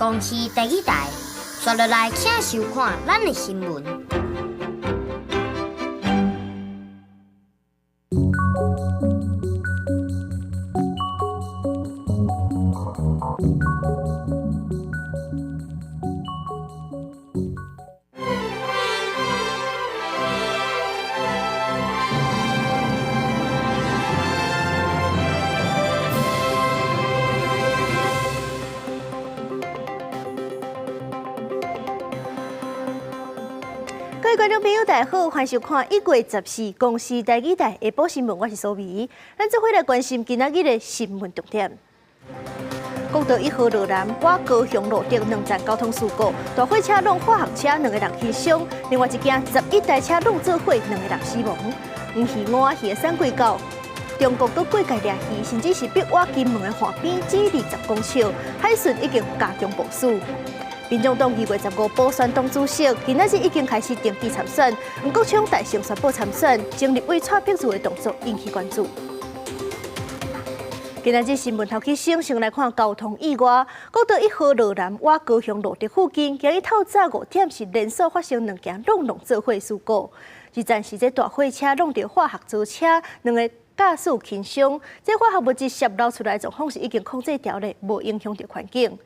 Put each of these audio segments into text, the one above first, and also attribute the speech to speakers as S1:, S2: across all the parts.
S1: 公司第几代，刷落来请收看咱的新闻。
S2: 各位观众朋友，大家好，欢迎收看1月14公视第几台下晡新闻，我是苏眉。咱这回来关心今仔日的新闻重点。国道1号路南我高雄路顶2站交通事故，大货车弄化学车，2个人轻伤，另外一件11台车弄做火，2个人死亡。黄鱼、乌仔鱼的产季到，中国搁过界掠鱼，甚至是逼我金门的岸边只20公尺，海巡已经加强部署。民众党2月15补选党主席，今仔日已经开始登记参选，不过蒋大胜宣布参选，经立委蔡壁如的动作引起关注。今仔日新闻头起先来看交通意外，国道1号路南我高雄路的附近，今日透早5点是连续发生2件弄做伙事故，日前是这大货车弄到化学组车，2个驾驶轻伤，这化学物质泄漏出来状况是已经控制掉的，无影响到环境。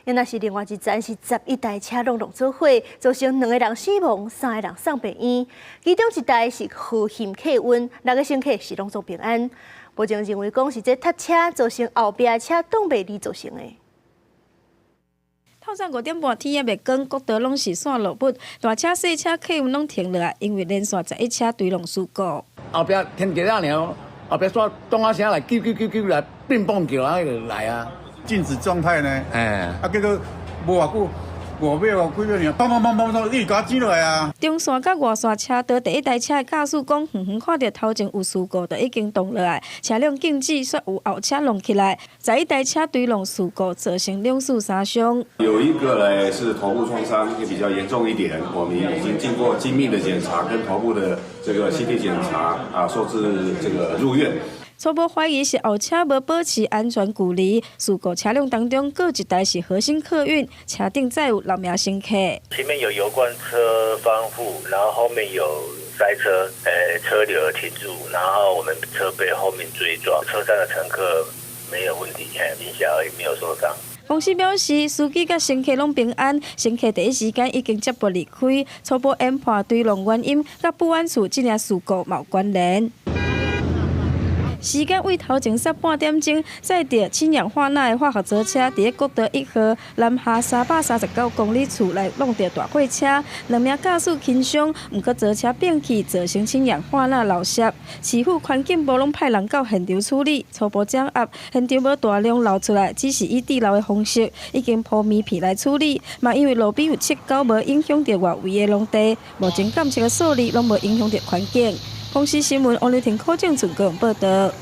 S2: 因那是另外一站是11台车弄做伙，造成2个人死亡，3个人送病院。其中1台是好险客运，6个乘客是拢总平安。目前认为讲是这塞车造成后壁车挡袂离造成的。
S3: 透早5点半，天也未光，国道拢是线路不，大车、小车、客运拢停落来，因为连续11车追龙事故。
S4: 后壁天地啊了，后壁煞咚啊声来，啾来，乒乓球啊来啊！
S5: 静止状态呢？结果无偌久，5秒几秒尔，砰，你甲挤落来啊！
S3: 中线甲外线车道第1台车的驾驶讲，远看到头前有事故，就已经动落来，车辆禁止，说有后车弄起来，11台车追龙事故造成2死3伤。
S6: 有一个呢是头部创伤，也比较严重一点，我们已经经过精密的检查跟头部的这个 CT 检查收治这个入院。
S3: 初步怀疑是后车无保持安全距离，事故车辆当中各1台是核心客运，车顶载有6名乘客。
S7: 前面有油罐车翻覆，然后后面有塞车，车流停住，然后我们车被后面追撞，车上的乘客没有问题，影响而已，没有受伤。
S3: 公司表示，司机甲乘客拢平安，乘客第一时间已经接驳离开。初步研判追龙原因甲保安处这件事故冇关联。时间为头前8点钟，载着氢氧化钠的化学车伫国道1号南下339公里处内弄到大货车，2名驾驶轻伤，不过车变气造成氢氧化钠漏泄。市府环境部拢派人到现场处理，初步掌握现场无大量漏出来，只是以滴漏的方式，已经铺棉片来处理。嘛因为路边有切沟，无影响到外围的农地，目前监测的数字拢无影响到环境。公司新闻王丽婷、柯正准个人报道。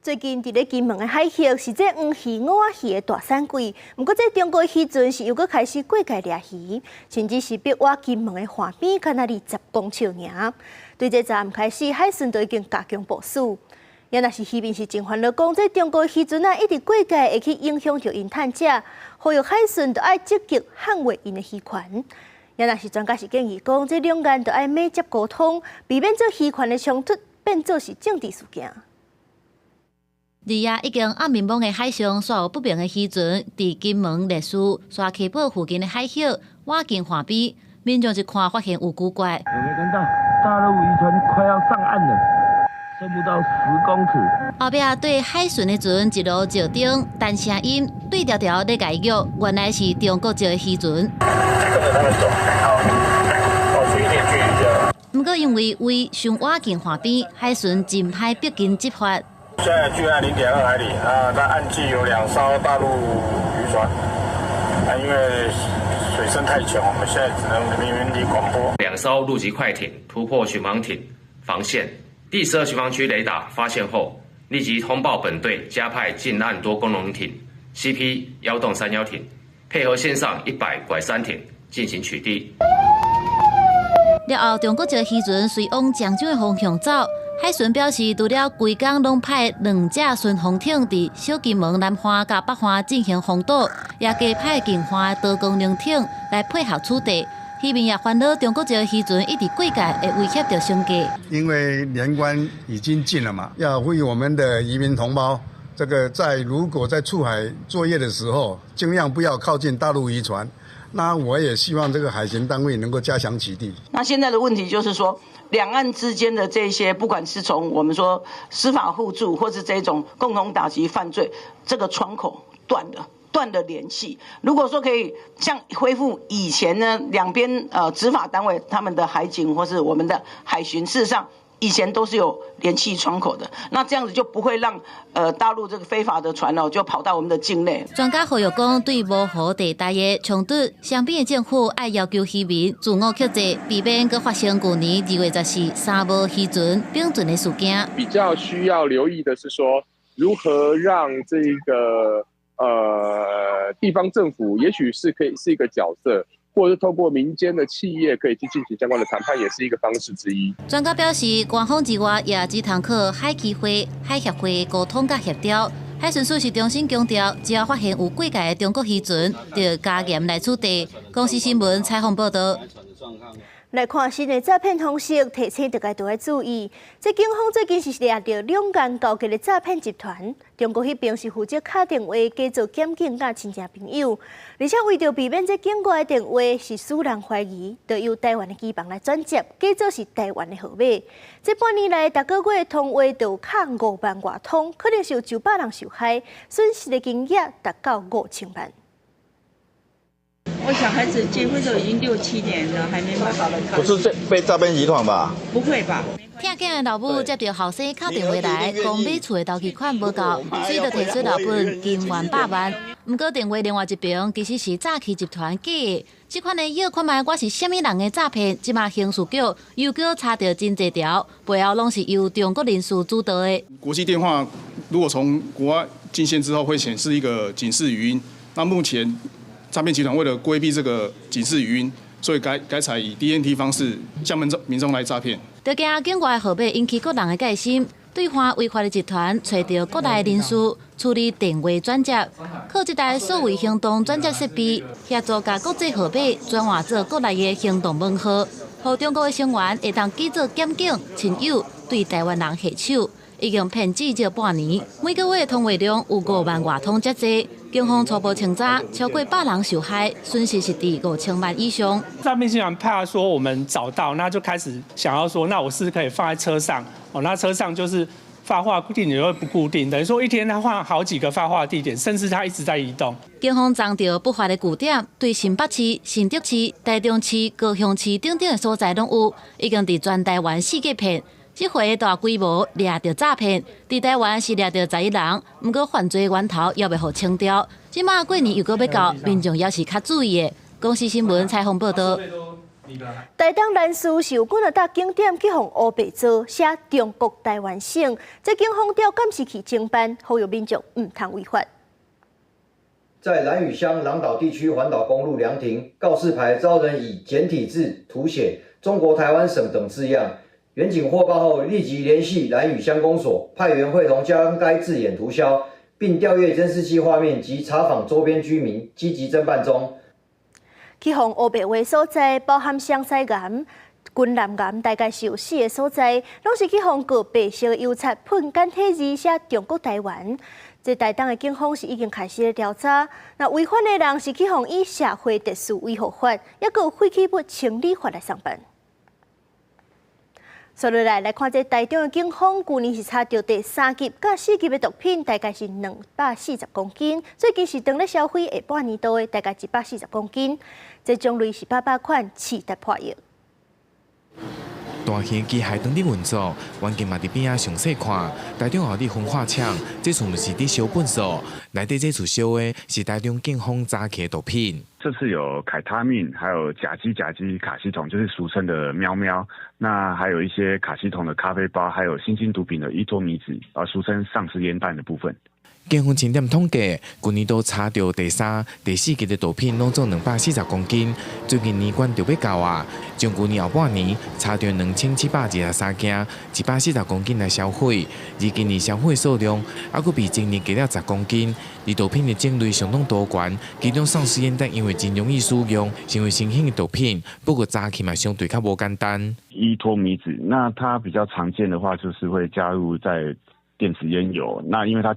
S2: 最近伫咧金门的海域是这黄鱼、乌仔鱼的大产季，不过这中国渔船是又搁开始过界掠鱼，甚至是逼我金门的岸边敢若20公尺尔。对这昨暗开始，海巡都已经加强部署。也若是渔民是真烦恼，讲这中国渔船一直过界，会去影响到因探者，呼吁海巡都要积极捍卫因的渔权。也若是专家是建议讲，这两岸都要密切沟通，避免这渔权的冲突变作是政治事件。
S8: 已经暗暝蒙的海上，煞有不明的渔船伫金门烈屿沙溪堡附近的海域挖进岸边，民众一看发现有古怪。
S9: 有没有看到大陆渔船快要上岸了，剩不到10公尺。
S8: 后壁对海巡的船一路照顶，但声音对调调咧解约，原来是中国籍的渔船。
S7: 跟着他们走，保持一点距离。
S8: 不过因为为上挖近岸边，海巡真歹逼近执法。
S7: 现在距岸0.2海里啊，它岸际有2艘大陆渔船，因为水深太浅，我们现在只能明地广播。
S10: 2艘陆基快艇突破巡防艇防线，第12巡防区雷达发现后，立即通报本队加派近岸多功能艇 CP 1洞3艇，配合线上100拐山艇进行取缔。
S8: 了后，中国籍渔船随往漳州的方向走。海巡表示，除了规工拢派2架巡防艇伫小金门南岸甲北岸进行封堵，也加派近岸多功能艇来配合处理。渔民也烦恼中国籍的渔船一直过界，会威胁到生计。
S11: 因为年关已经近了嘛，要呼吁我们的渔民同胞，这个如果在出海作业的时候，尽量不要靠近大陆渔船。那我也希望这个海巡单位能够加强取缔。那
S12: 现在的问题就是说，两岸之间的这些，不管是从我们说司法互助，或是这种共同打击犯罪，这个窗口断的联系。如果说可以像恢复以前呢，两边执法单位他们的海警或是我们的海巡，事实上以前都是有联系窗口的，那这样子就不会让大陆这个非法的船就跑到我们的境内。
S8: 专家呼吁讲，对无河地带的冲突，双边的政府爱要求渔民自我克制，避免搁发生去年2月14三无渔船并船的事件。
S13: 比较需要留意的是说，如何让这个地方政府也许是可以是一个角色，或者是透过民间的企业可以去进行相关的谈判，也是一个方式之一。
S8: 专家表示，官方之外也只通靠海基会、海协会沟通甲协调。海巡署是重新强调，只要发现有过界的中国渔船，就加严来处理。公司新闻采访报道。
S2: 来看新的诈骗方式，提醒大家都要注意。这警方最近是抓到2间高级的诈骗集团，中国迄边是负责打电话假做检警甲亲戚朋友，而且为着避免这境外的电话是使人怀疑，就由台湾的机房来转接，假做是台湾的号码。这半年来，逐个月通话就卡5万外通，可能是有900人受害，损失的金额达到5000万。
S14: 我小孩子结婚都已经6、7年了，还没买好了。
S15: 不是被诈骗集团吧？
S14: 不会吧？
S8: 听见的老母接到后生打电话来，讲买厝的头期款无够，所以就提出老本金元100万。不过电话另外一边其实是诈欺集团假的。这款的要看卖我是虾米人的诈骗，即马刑事局又叫查到真侪条，背后拢是由中国人士主导的。
S16: 国际电话如果从国外进线之后，会显示一个警示语音。那目前诈骗集团为了规避这个警示语音，所以改采以 DNT 方式向民众来诈骗。就惊境外号码引起国人的戒心，对方违法的集团找到国内人士处理电话转接，靠一台数位行动转接设备协助把国际号码转换做国内的行动门号，让中国的成员会当记做检警、亲友对台湾人下手。已经骗至少半年，每个月通话量有5万外通这多。警方初步清查，超过100人受害，损失是伫5000万以上。
S17: 诈骗集团怕说我们找到，那就开始想要说，那我是可以放在车上，那车上就是发话地点会不固定，等于说一天他换好几个发话地点，甚至他一直在移动。
S8: 警方查到不法的据点，对新北市、新竹市、台中市、高雄市等等的所在拢有，已经伫全台湾4个骗。这回大规模抓到诈骗，伫台湾是抓到11人，不过犯罪源头也未互清掉。即马过年又搁要到，民众也是较注意的。公司新闻采访报道。
S2: 台东兰屿是有几啊搭景点去互乌白做写中国台湾省，这警方调监视器侦办，呼吁民众唔通违法。
S18: 在兰屿乡朗岛地区环岛公路凉亭，告示牌遭人以简体字涂写“中国台湾省”等字样。员警获报后，立即联系兰屿乡公所，派员会同将该字眼涂销，并调阅监视器画面及查访周边居民，积极侦办中。
S2: 去互乌白话所在，包含湘西岩、军南岩，大概是有4个所在，拢是去互个白色油漆喷简体字写“中国台湾”。这台东的警方是已经开始调查，那违反的人是去互以社会特殊维护法，也有废弃物清理法来上班。接落来看这台中的警方，去年是查到第3级甲4级的毒品，大概是240公斤。最近是当咧销毁下半年度的大概140公斤。这种类是800款4达破亿。
S19: 大型机械灯伫运作，环境嘛伫边仔详细看。台中后日分化厂，这次毋是伫小本所，内底这次烧的是台中警方查起的毒品。
S20: 这次有凯他命，还有甲基卡西酮，就是俗称的喵喵。那还有一些卡西酮的咖啡包，还有新兴毒品的依托米酯，俗称丧尸烟弹的部分。
S19: 警方清点统计，去年都查到第3、第4期的毒品拢总240公斤。最近年关就要到啊，从去年后半年查到2723件，140公斤来销毁，而今年销毁数量还佫比前年加了10公斤。而毒品的种类相当多元，其中丧尸烟弹因为真容易使用，成为新兴的毒品，不过查起嘛相对较无简单。
S20: 依托米酯，那它比较常见的话，就是会加入在电子烟油。那因为它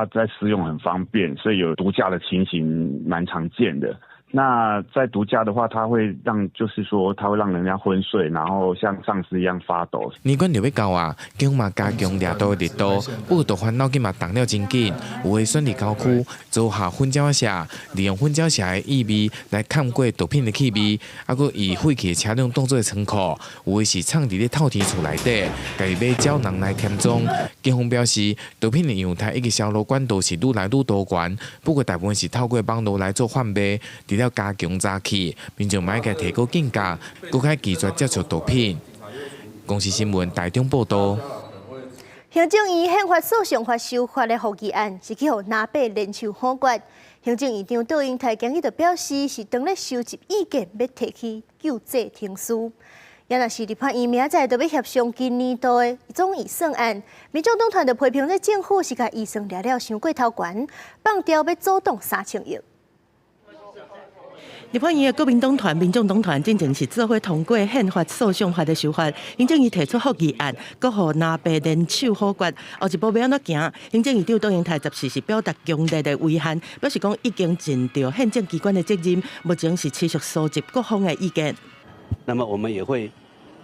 S20: 在使用很方便，所以有毒驾的情形蛮常见的。那在毒驾的话，它会让人家昏睡，然后像丧尸一样发抖。
S19: 年关就要到啊，警方嘛加强掠毒的力度，不过毒贩脑筋嘛动了真紧，有的选伫郊区租下混交车，利用混交车的异味来盖过毒品的气味，还佫以废弃的车辆当作仓库，有的是藏伫咧透天厝内底，家己买胶囊来填装。警方表示，毒品的样态以及销路管道是愈来愈多元，不过大部分是透过网络来做贩卖。要加强查起，民众买个提高警觉，更加拒绝接触毒品。公司新闻台中报道。
S2: 行政院宪法诉讼法修法的复议案是去互南北联手反决。行政院长杜英台今日就表示，是当咧收集意见，要提起救济庭诉。也若是立法院明仔就要协商今年度的总预算案，民众党团就批评咧政府是甲预算抓了伤过头悬，放调要阻挡3000亿。
S21: 立法院的国民党团、民众党团真正是做伙通过宪法诉讼法的修法，行政院提出复议案，各互南北联手否决。后一步要安怎行？行政院长杜英台14是表达强烈的遗憾，表示讲已经尽到宪政机关的责任，目前是持续收集各方的意见。
S22: 那么我们也会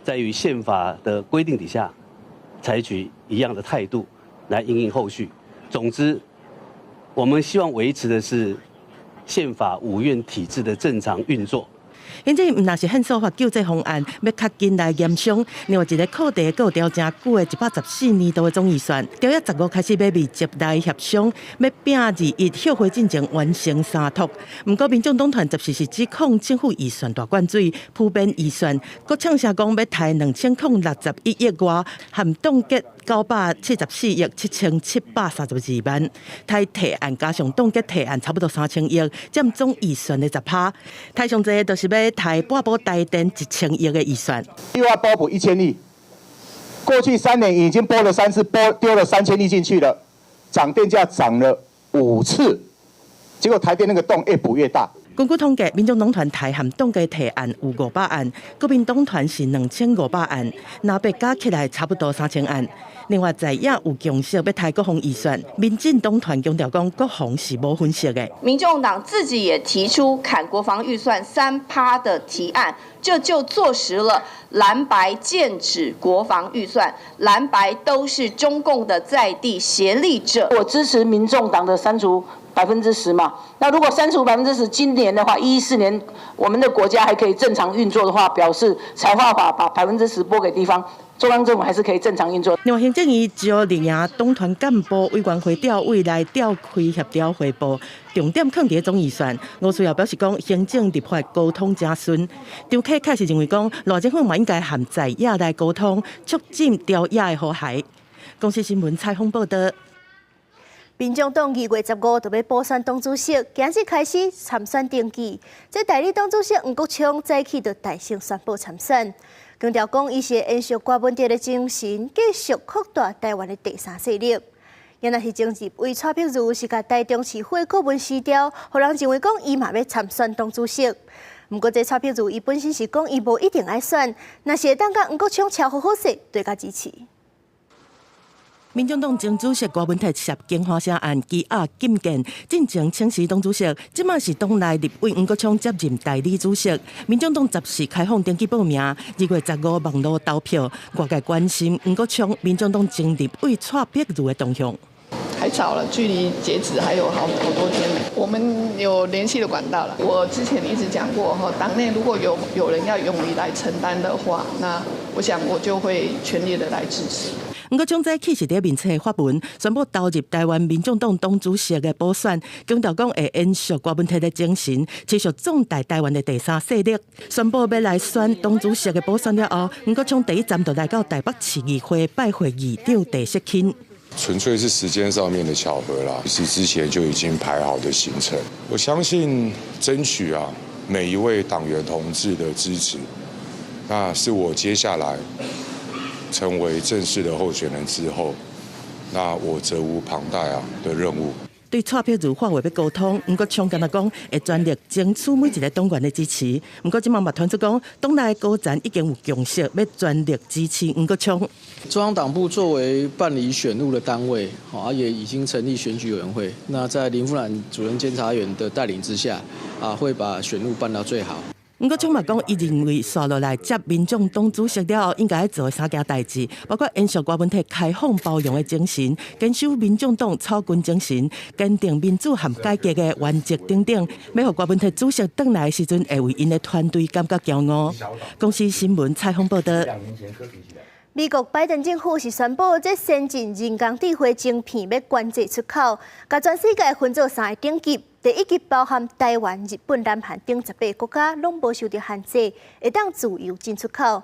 S22: 在于宪法的规定底下，采取一样的态度来因应后续。总之，我们希望维持的是宪法5院体制的正常运作。
S21: 因这毋那是宪诉法救济方案，要较紧来验伤。另外一个课题还有调真久的114年度的总预算，调约15开始要密集来协商，要并21休会进程完成3读。不过民众党团14是指控政府预算大灌水，普遍预算，佮呛声讲要提2061亿外，含冻结974亿7732万，提提案加上冻结提案差不多3000亿，占总预算的10%。台上这就是要提拨补台电1000亿的预算，
S23: 另外拨补1000亿。过去3年已经拨了3次，丢了3000亿进去了，涨电价涨了5次，结果台电那个洞越补越大。
S21: 根据统计，民众党团提含冻结提案有500案，国民党团是2500案，南北加起来差不多3000案。另外，在野有共识要提国防预算，民进党团强调讲国防是无分析的。
S24: 民众党自己也提出砍国防预算3%的提案，这就坐实了蓝白剑指国防预算，蓝白都是中共的在地协力者。
S12: 我支持民众党的删除10%嘛，那如果删除10%，今年的话，14年我们的国家还可以正常运作的话，表示财划法把10%拨给地方。中央政府还是可以正常运作。
S21: 另外，行政院就立营党团干部委员会调委来召开协调汇报，重点放伫总预算。吴思瑶表示讲，行政立法沟通真顺。张启凯是认为讲，赖政府嘛应该含在野来沟通，促进调野的和谐。公司新闻采访报道。
S2: 民众党2月15就要补选党主席，今日开始参选登记。这代理党主席黄国昌早起就大声宣布参选，强调讲伊是延续郭文哲的精神，继续扩大台湾的第3势力。也若是前日为蔡碧如是甲台中市会顾问私调，互人认为讲伊嘛要参选党主席。不过这蔡碧如伊本身是讲伊无一定爱选，若是会当甲黄国昌巧好好势，对甲支持。
S21: 民众党前主席郭文哲涉警花城案羁押禁见，进前请辞党主席，即马是党内立委黄国昌接任代理主席。民众党14开放登记报名，2月15网络投票，外界关心黄国昌民众党前立委蔡碧如的动向。
S25: 还早了，距离截止还有好多天。我们有联系的管道了。我之前一直讲过，党内如果有人要勇于来承担的话，那我想我就会全力的来支持。
S21: 黄国昌早起是伫面册发文，宣布投入台湾民众党党主席的补选，强调讲会延续郭文哲的精神，持续壮大台湾的第3势力。宣布要来选党主席的补选了后，黄国昌第一站就来到台北市议会拜会议长陈锡钦。
S1: 纯粹是时间上面的巧合啦，是之前就已经排好的行程。我相信争取每一位党员同志的支持，那是我接下来成为正式的候选人之后，那我责无旁贷的任务。
S21: 对蔡票如化为要沟通，不过强调讲会全力争取每一个党员的支持。不过今嘛传出讲，党内高层已经有共识，要全力支持吴国昌。
S3: 中央党部作为办理选务的单位，也已经成立选举委员会。那在林富兰主任监察员的带领之下，会把选务办到最好。
S21: 吴国昌嘛讲，伊认为刷落来接民众党主席了后，应该做3件代志，包括延续国文体开放包容的精神，坚守民众党草根精神，坚定民主和改革的原则等等。要让国文体主席回来的时阵，会为因的团队感觉骄傲。公司新闻采访报道。
S2: 美国拜登政府是宣布，这先进人工智慧晶片要关税出口，甲全世界分做3个等级。第1级包含台湾、日本、南韩等18个国家，拢无受到限制，会当自由进出口。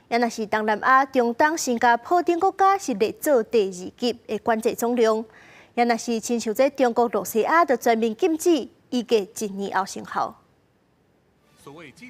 S2: 也若是东南亚、中东、新加坡等国家是列做第2级的关税总量。也若是亲像这中国、罗西亚，就全面禁止，预计1年后生效。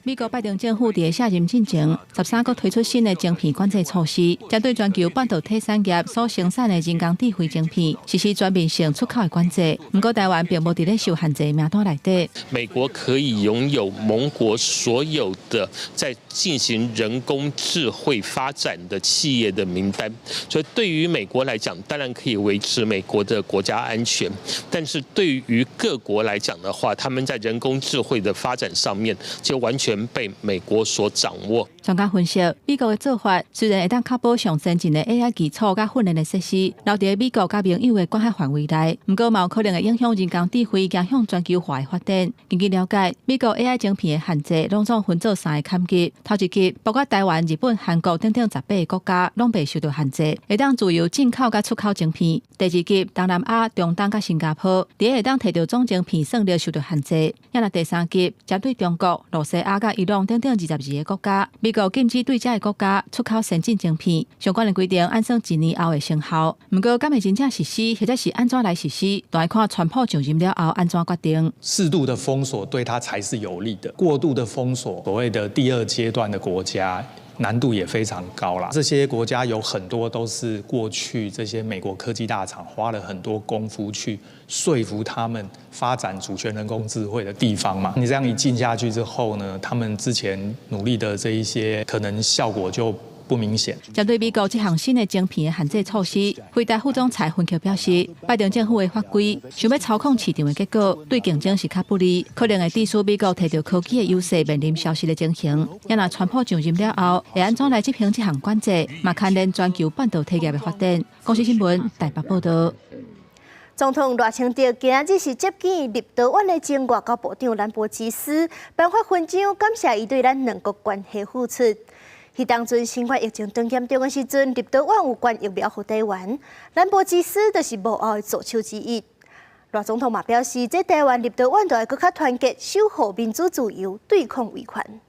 S8: 美国拜登政府伫卸任进前，13个推出新的晶片管制措施，针对全球半导体产业所生产的人工智慧晶片实施全面性出口的管制。不过，台湾并无伫咧受限制名单内底。
S4: 美国可以拥有盟国所有的在进行人工智慧发展的企业的名单，所以对于美国来讲，当然可以维持美国的国家安全。但是对于各国来讲的话，他们在人工智慧的发展上面，就完全被美国所掌握。
S8: 专家分析，美国的做法虽然会当确保上先进的 AI 基础甲训练的设施留伫美国甲盟友的管辖范围内，不过嘛有可能会影响人工智慧走向全球化的发展。根据了解，美国 AI 晶片的限制拢总分做3个级别，头1级包括台湾、日本、韩国等18个国家拢被受到限制，会当自由进口甲出口晶片。第2级东南亚、中东甲新加坡，伫会当摕到总晶片算力受到限制。也若第3级针对中国、罗西亚甲伊朗等22个国家，美国禁止对这个国家出口先进晶片，相关的规定按算1年后会生效。不过，敢会真正实施，或者是安怎来实施，都要看川普上任了后安怎决定。
S5: 适度的封锁对他才是有利的，过度的封锁，所谓的第2阶段的国家，难度也非常高啦。这些国家有很多都是过去这些美国科技大厂花了很多功夫去说服他们发展主权人工智慧的地方嘛。你这样一进下去之后呢，他们之前努力的这一些可能效果就不明显。
S8: 针对美国这项新的晶片的限制措施，辉达副总裁分析表示，拜登政府的法规想要操控市场的结果，对竞争是较不利，可能会致使美国摕到科技的优势面临消失的情形。也若川普上任了后，会安怎来执行这项管制，嘛牵连全球半导体业的发展。公司新闻台北报道。
S2: 总统赖清德今日是接见立陶宛的前外交部长兰博基斯，颁发勋章感谢伊对咱两国关系付出。迄当阵新冠疫情最严重的时阵，立陶宛有关疫苗予台湾，兰博基斯就是幕后的助手之一。赖总统嘛表示，这台湾立陶宛都要更加团结，守护民主自由，对抗威权。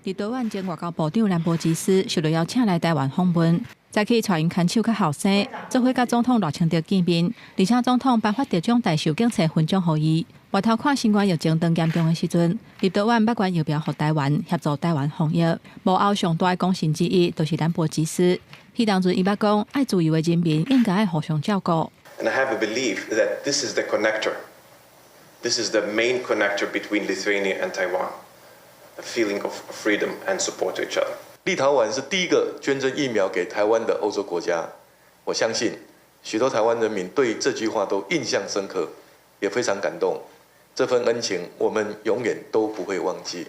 S8: 立陶宛前外交部长兰博基斯受到邀请来台湾访问。早起带因牵手较后生，做伙甲总统赖清德见面，而且总统颁发特种大寿警察勋章予伊。外头看新冠疫情当严重的时阵，立陶宛把关疫苗予台湾，协助台湾防疫。幕后上大的功臣之一，就是兰博基斯。迄当阵伊捌讲，爱自由的人民应该互相照顾。
S6: And I have a belief that this is the connector. This is the main connector between Lithuania and Taiwan. A feeling of freedom and support to each other.
S26: 立陶宛是第一个捐赠疫苗给台湾的欧洲国家，我相信许多台湾人民对这句话都印象深刻，也非常感动。这份恩情，我们永远都不会忘记。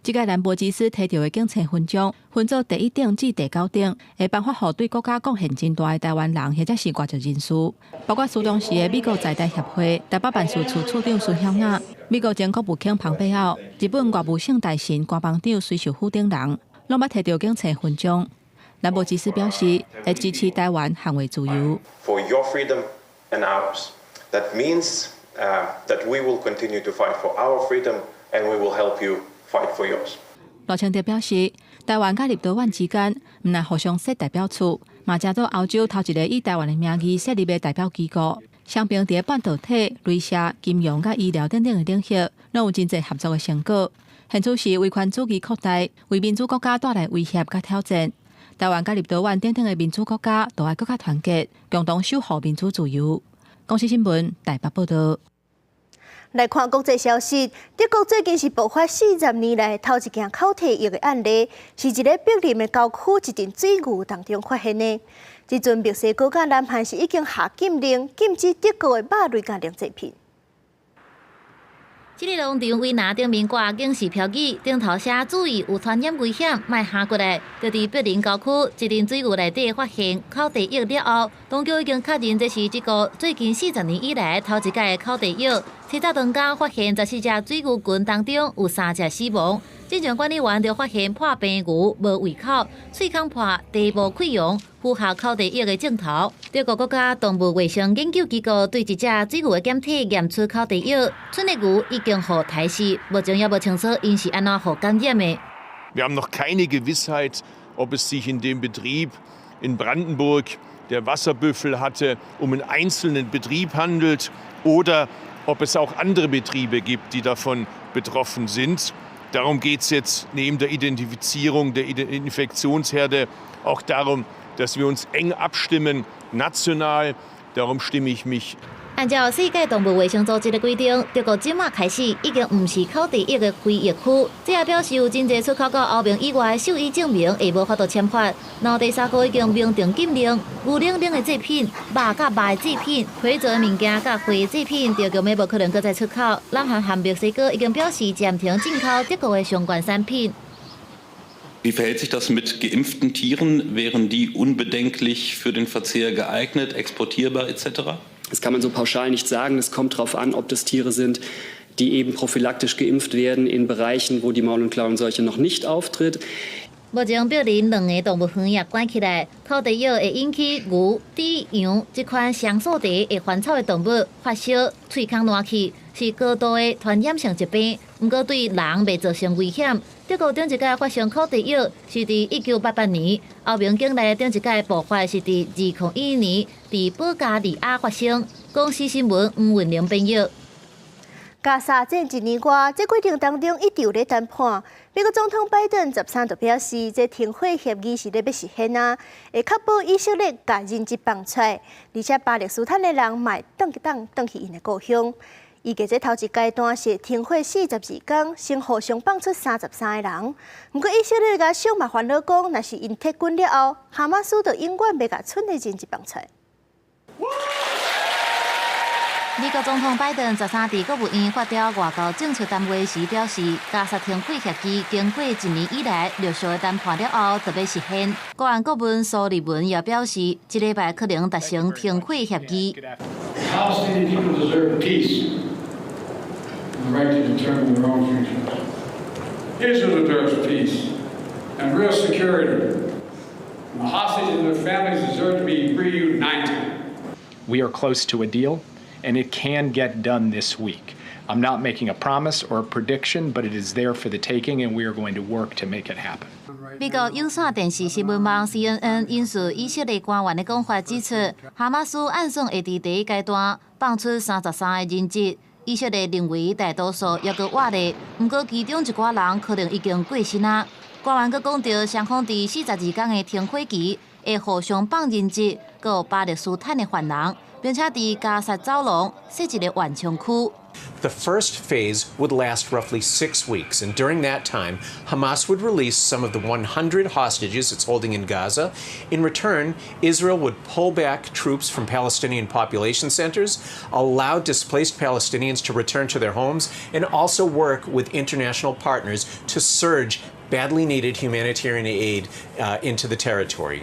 S8: 这届兰博基斯摕到的警察勋章，分做第1等至第9等，会颁发予对国家贡献真大的台湾人或者是外籍人士，包括苏当时的美国在台协会台北办事处处长孙晓雅、美国前国务卿庞佩奥、日本外务省大臣官房长水秀夫等人。拢捌摕到警察勋章。兰博基斯表示，会支持台湾捍卫自由。
S6: For your freedom and ours, that means that we will continue to fight for our freedom, and we will help you fight for yours.
S8: 赖清德表示，台湾甲立陶宛之间唔但互相设代表处，
S7: 嘛正到欧洲头一个以台湾的名义设立的代表机构，双边伫半导体、镭射、金融甲医疗等等的领域，拢有真侪合作的成果。现此时威权主义扩大，为民主国家带来威胁甲挑战。台湾甲立陶宛等等的民主国家都要更加团结，共同守护民主自由。公司新闻台北报道。
S2: 来看国际消息，德国最近是爆发40年来头一件口蹄疫的案例，是一个柏林的郊区一阵水牛当中发现的。这阵墨西哥甲南韩是已经下禁令，禁止德国的肉类甲零制品。
S8: 这个农场围栏顶面挂警示标语，顶头写注意有传染危险，莫下过来。就伫柏林郊区一阵水牛内底发现口蹄疫了后，当局已经确认这是这个最近40年以来头一届的口蹄疫。七早当间发现14只水牛群当中有3只死亡。进场管理员就发现破病牛无胃口、喙孔破、地部溃疡，符合口蹄疫的症头。德国国家动物卫生研究机构对一只水牛的检体验出口蹄疫，剩的牛已经互抬死，目前也无清楚因是安怎互感染的。
S9: Wir haben noch keine Gewissheit, ob es sich in dem Betrieb in Brandenburg, der Wasserbüffel hatte, um einen einzelnen Betrieb handelt oder ob es auch andere Betriebe gibt, die davon betroffen sind. Darum geht es jetzt neben der Identifizierung der Infektionsherde auch darum, dass wir uns eng abstimmen, national. Darum stimme ich mich.
S8: 按照世界动物卫生组织的规定，德国即马开始已经唔是口蹄疫的非疫区。这也表示有真侪出口到欧盟以外的兽医证明会无法度签发。内地3国已经明定禁令，牛奶的制品、肉甲肉的制品、皮做的物件甲灰制品，就根本无可能再出口。南韩和墨西哥已经表示暂停进口德国的相关产品。
S10: Wie verhält sich das mit geimpften Tieren? Wären die unbedenklich für den Verzehr geeignet, exportierbar etc.?
S11: Das kann man so pauschal nicht sagen. Es kommt darauf an, ob das Tiere sind, die eben prophylaktisch geimpft werden in Bereichen, wo die Maul- und Klauenseuche noch nicht auftritt.
S8: 目前柏林2个动物园也关起来，口蹄疫会引起牛、猪、羊这款上数地会烦草的动物发烧、喙孔烂去，是高度的传染性疾病。不过对人袂造成危险。德国顶一届发生口蹄疫是伫1988年，欧盟境内顶一届爆发是伫2012年伫保加利亚发生。公司新闻吴文玲编译。
S2: 加沙战1年外，这过程当中一直有咧谈判。美国总统拜登13就表示，这停火协议是咧要实现啊，会确保以色列把人质放出来，而且巴勒斯坦的人卖回去因的故乡。预计这头一阶段是停火42天，先互相放出33个人。不过以色列甲小马烦恼讲，若是因撤军了后，哈马斯就永远袂甲剩的人质放出来。
S8: 美国总统拜登13伫国务院发表外交政策谈话时表示，加沙停火协议经过1年以来陆续的谈判了后，就要实现。国安顾问苏利文也表示，这礼拜可能达成停火协议。
S13: Palestinian people deserve peace and the right to determine their own future. Israel deserves peace and real security. And the hostages and their families deserve to be reunited.
S15: We are close to a deal, and it can get done this week. I'm not making a promise or a prediction, but it is there for the taking, and we are going to work to make it happen.
S8: 美国有线电视新闻网 CNN 引述以色列官员的讲法指出，哈马斯按算会伫第一阶段放出33个人质。以色列认为大多数也搁活咧，不过其中一寡人可能已经过身啊。官员搁讲到，双方伫42天的停火期会互相放人质，搁有巴勒斯坦的犯人，并且伫加沙走廊设一个缓冲区。
S27: The first phase would last roughly 6 weeks, and during that time, Hamas would release some of the 100 hostages it's holding in Gaza. In return, Israel would pull back troops from Palestinian population centers, allow displaced Palestinians to return to their homes, and also work with international partners to surge badly needed humanitarian aid into the territory.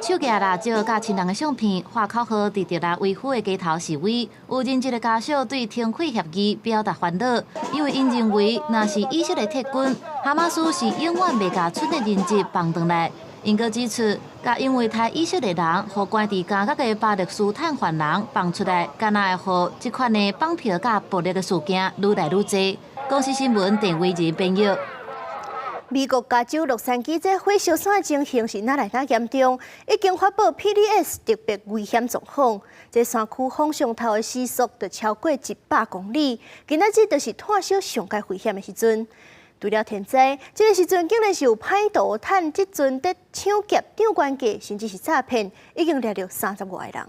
S8: 手举蜡烛甲亲人的相片，花口号伫特拉维夫的街头示威。有人质的家属对停火协议表达烦恼，因为因认为，若是以色列撤军，哈马斯是永远袂甲剩的人质放回来。因阁指出，甲因为太以色列人和关伫加甲的巴勒斯坦犯人放出来，敢若会互即款的绑票甲暴力的事件愈来愈多。公司新闻郑伟仁编译。
S2: 美国加州洛杉矶在火烧山情形是哪来哪严重？已经发布 PDS 特别危险状况。这山区风上头的时速就超过100公里，今仔日就是炭烧上界危险的时阵。除了天灾，这个时阵竟然是有歹徒趁这阵在抢劫、抢关价，甚至是诈骗，已经掠着30外个人。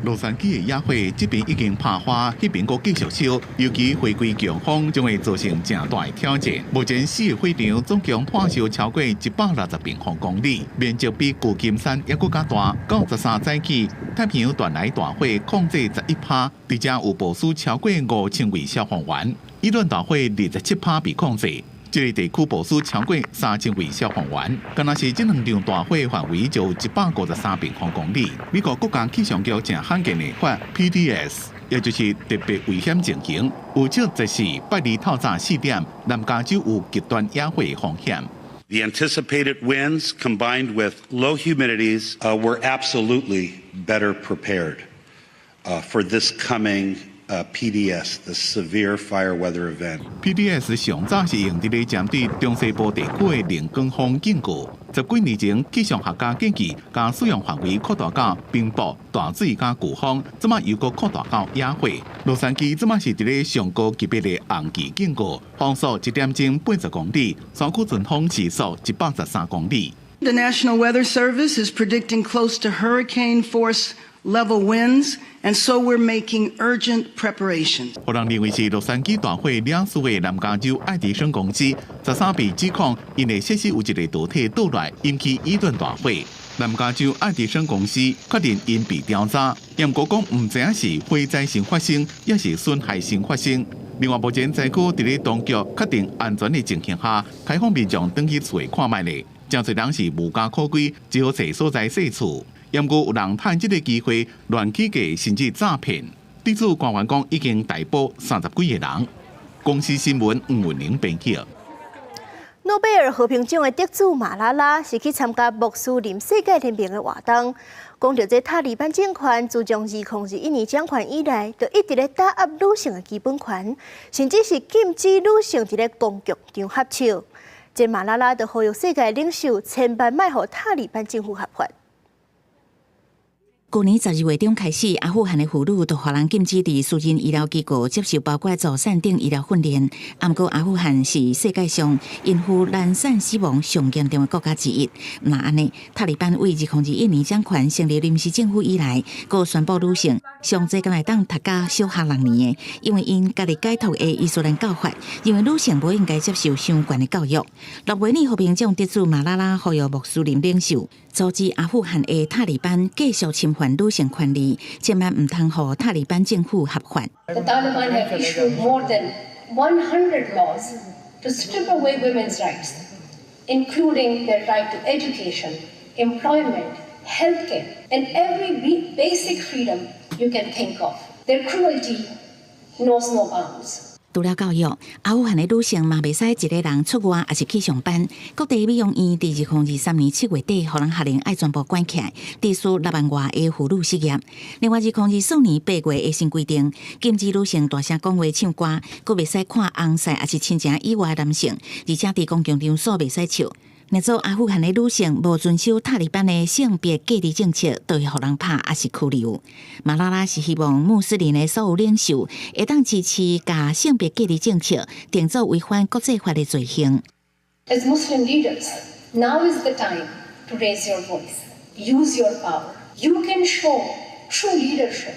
S14: 洛杉矶的野火这边已经拍花，那边阁继续烧，尤其回归强风，将会造成正大的挑战。目前4个火场总共炭烧超过160平方公里，面积比旧金山还阁较大。93早起，太平洋传来大火控制11%，而且有部署超过5000位消防员。伊段大火27%被控制。这个地区部署超过3000位消防员，敢若是这2场大火范围就有153平方公里。美国国家气象局正罕见的发 PDS， 也就是特别危险情形，有照指示8日透早4点，南加州有极端野火风险。
S16: The anticipated winds combined with low humidities, we're absolutely better prepared for this coming PDS, the severe fire weather event.
S14: PDS 上早是用伫咧针对中西部地区的零光风警告。10几年前，气象学家建议将使用范围扩大到冰雹、大水加飓风，即马又搁扩大到野火。洛杉矶即马是伫咧上高级别的红旗警告，风速1点钟80公里，山区阵风时速113公里。
S17: The National Weather Service is predicting close to hurricane force level winds, and so we're making urgent preparations.
S14: 有人认为是洛杉矶大火领事的南加州爱迪生公司13被指控，因为设施有一个导体倒来，引起伊顿大火。南加州爱迪生公司确定因被调查，不过讲唔知影是火灾先发生，也是损害先发生。另外，目前灾区伫咧当局确定安全的情形下，开放民众登去厝看卖咧。真侪人是无家可归，只好找所在卸厝。不过有人趁这个机会乱起价，甚至诈骗。地主官员讲已经逮捕30几个人。公司新闻吴文玲编辑。
S2: 诺贝尔和平奖的得主马拉拉是去参加穆斯林世界联盟的活动，讲到这塔利班政权自从2021年掌权以来，就一直咧打压女性的基本权，甚至是禁止女性伫咧公剧场合唱。这马拉拉就呼吁世界领袖千万莫互塔利班政府合法。
S18: 去年12月中开始，阿富汗的妇女就互人禁止伫私人医疗机构接受包括助产等医疗训练。不过，阿富汗是世界上孕妇难产死亡上严重的国家之一。那安尼，塔利班为2021年掌权成立临时政府以来，佮宣布女性上侪敢会当读到小学6年的，因为因家己解读的伊斯兰教法，认为女性不应该接受相关的教育。6月呢，和平奖得主马拉拉呼吁穆斯林领袖阻止阿富汗的塔利班继续侵犯女性权利，千万唔通互塔利班政府合法。
S19: The Taliban have issued more than 100 laws to strip away women's rights, including their right to education, employment, healthcare, and every basic freedom you can think of. Their cruelty knows no bounds.
S18: 除了教育，阿富汗的女性嘛袂使一个人出外，也是去上班。各地美容院伫2023年7月底，互人下令爱全部关起来，致使6万外的妇女失业。另外，2024年8月的新规定，禁止女性大声讲话、唱歌，佫袂使看红晒，也是亲情以外的男性，而且伫公共场所袂使笑。若做阿富汗的女性无遵守塔利班的性别隔离政策，都会互人拍，也是拘留。马拉拉是希望穆斯林的所有领袖会当支持把性别隔离政策定做违反国际法的罪行。
S19: As Muslim leaders, now is the time to raise your voice, use your power. You can show true leadership.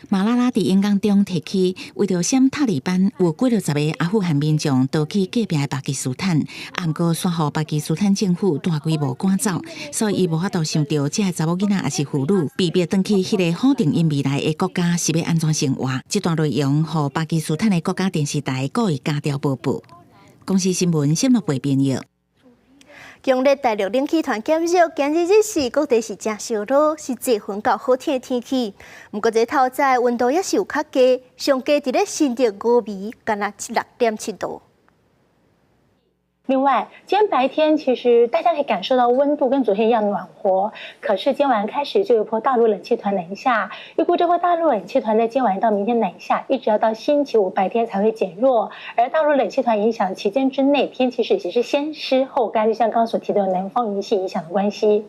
S18: 马拉拉伫演讲中提起，为着闪塔利班，有几60个阿富汗民众逃去隔壁的巴基斯坦，不过却互巴基斯坦政府大规模赶走，所以伊无法度想到这查某囡仔也是妇女，被逼转去迄个否定因未来的国家是要安怎生活。这段内容，互巴基斯坦的国家电视台故意加调播报。公司新闻新闻部编译。
S2: 强烈大陆冷气团减弱，今日是各地是正烧热，是节分到好天的天气。不过这透早温度也是有较低，上低伫咧新竹5湄，干那6.7度。
S1: 另外，今天白天其实大家可以感受到温度跟昨天一样暖和，可是今天晚上开始就有一波大陆冷气团南下，预估这波大陆冷气团在今晚到明天南下，一直要到星期五白天才会减弱。而大陆冷气团影响期间之内，天气其实是先湿后干，就像刚刚所提到的南方云系影响的关系。